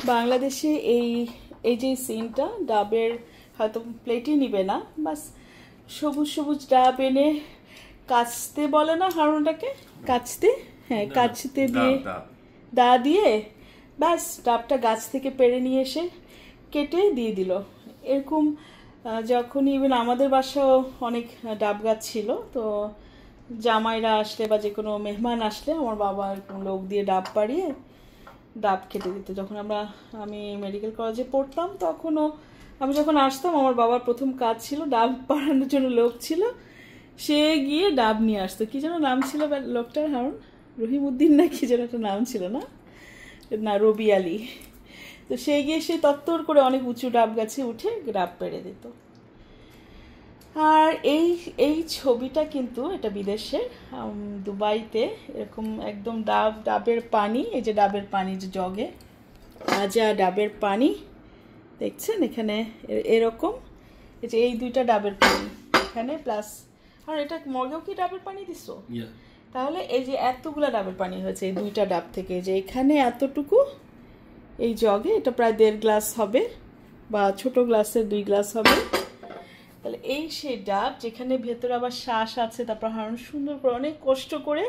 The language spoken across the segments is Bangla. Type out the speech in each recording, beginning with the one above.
বাংলাদেশে এই এই যে সিনটা ডাবের হয়তো প্লেটই নিবে না, বাস সবুজ সবুজ ডাব এনে কাচতে বলে না হারুনটাকে, কাচতে, হ্যাঁ কাচতে দিয়ে দা দিয়ে ব্যাস ডাবটা গাছ থেকে পেড়ে নিয়ে এসে কেটে দিয়ে দিল। এরকম যখন ইভেন আমাদের বাসাও অনেক ডাব গাছ ছিল, তো জামাইরা আসলে বা যে কোনো মেহমান আসলে আমার বাবা এরকম লোক দিয়ে ডাব পাড়িয়ে ডাব কেটে দিত। যখন আমি মেডিকেল কলেজে পড়তাম তখনও আমি যখন আসতাম আমার বাবার প্রথম কাজ ছিল ডাব পাড়ানোর জন্য লোক ছিল, সে গিয়ে ডাব নিয়ে আসতো। কি যেন নাম ছিল লোকটার, হারুন রহিমউদ্দিন না কি যেন একটা নাম ছিল, না না রবি আলী। তো সে গিয়ে সে তত্তর করে অনেক উঁচু ডাব গাছে উঠে ডাব পেড়ে দিত। আর এই এই ছবিটা কিন্তু এটা বিদেশের, দুবাইতে এরকম একদম ডাবের পানি, এই যে ডাবের পানি যে জগে তাজা ডাবের পানি দেখছেন এখানে এরকম, এই যে এই দুইটা ডাবের পানি এখানে প্লাস, আর এটা মগেও কি ডাবের পানি দিছো? তাহলে এই যে এতগুলা ডাবের পানি হয়েছে এই দুইটা ডাব থেকে, যে এখানে এতটুকু এই জগে, এটা প্রায় 1.5 গ্লাস হবে বা ছোট গ্লাসের 2 গ্লাস হবে। তাহলে এই সেই ডাব যেখানে ভেতরে আবার শ্বাস আছে। তারপর হারুন সুন্দর করে অনেক কষ্ট করে,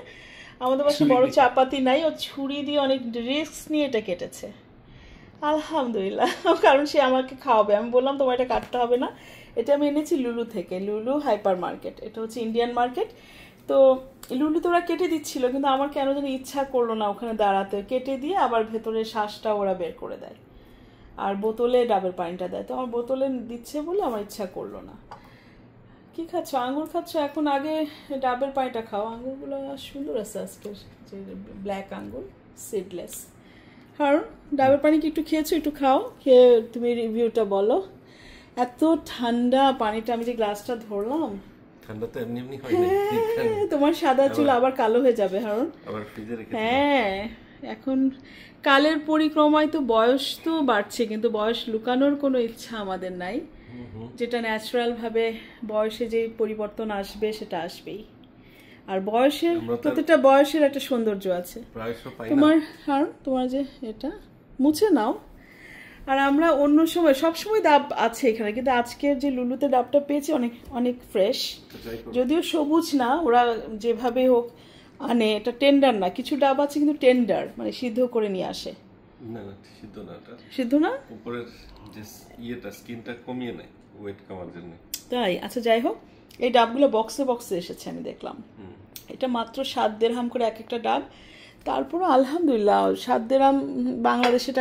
আমাদের বাসায় বড় চাপাতি নাই, ও ছুরি দিয়ে অনেক রিস্ক নিয়ে এটা কেটেছে আলহামদুলিল্লাহ, কারণ সে আমাকে খাওয়াবে। আমি বললাম তোমার এটা কাটতে হবে না, এটা আমি এনেছি লুলু থেকে, লুলু হাইপার মার্কেট, এটা হচ্ছে ইন্ডিয়ান মার্কেট। তো লুলু তো ওরা কেটে দিচ্ছিল, কিন্তু আমার কেন যেন ইচ্ছা করলো না ওখানে দাঁড়াতে, কেটে দিয়ে আবার ভেতরে শ্বাসটা ওরা বের করে দেয় আর বোতলে ডাবের পানিটা দেয়। তো আমার বোতলে দিচ্ছে বলে আমার ইচ্ছা করলো না। কি খাচ্ছ? আঙুর খাচ্ছ এখন? আগে ডাবের পানিটা খাও, আঙুরগুলো সুন্দর আছে আজকের, যে ব্ল্যাক আঙুর সিডলেস। হারুন ডাবের পানি কি একটু খেয়েছো? একটু খাও, খেয়ে তুমি রিভিউটা বলো। এত ঠান্ডা পানিটা, আমি যে গ্লাসটা ধরলাম, ঠান্ডা তো এমনি এমনি হয় না। তোমার সাদা চুল আবার কালো হয়ে যাবে হারুন। আবার ফ্রিজে রেখে হ্যাঁ, এখন কালের পরিক্রমায় তো বয়স তো বাড়ছে, কিন্তু বয়স লুকানোর কোনো ইচ্ছা আমাদের নাই। যেটা ন্যাচারাল ভাবে বয়সে যে পরিবর্তন আসবে সেটা আসবেই। আর বয়সের প্রত্যেকটা বয়সের একটা সৌন্দর্য আছে। তোমার হারুন, তোমার যে এটা মুছে নাও। আর আমরা অন্য সময় সবসময় ডাব আছে এখানে, কিন্তু আজকের যে লুলুতে ডাবটা পেয়েছি অনেক অনেক ফ্রেশ, যদিও সবুজ না, ওরা যেভাবে হোক আনে, এটা টেন্ডার না। কিছু ডাব আছে কিন্তু টেন্ডার, মানে সিদ্ধ করে নিয়ে আসে। না না সিদ্ধ না, এটা সিদ্ধ না, উপরের যে ইয়েটা স্কিনটা কমিয়ে নেয় ওয়েট কমার জন্য। তাই? আচ্ছা যাই হোক, এই ডাবগুলো বক্সে বক্সে এসেছে আমি দেখলাম। এটা মাত্র 7 দিরহাম করে এক একটা ডাব। তারপরও আলহামদুলিল্লাহ 7 দিরহাম বাংলাদেশে টাকা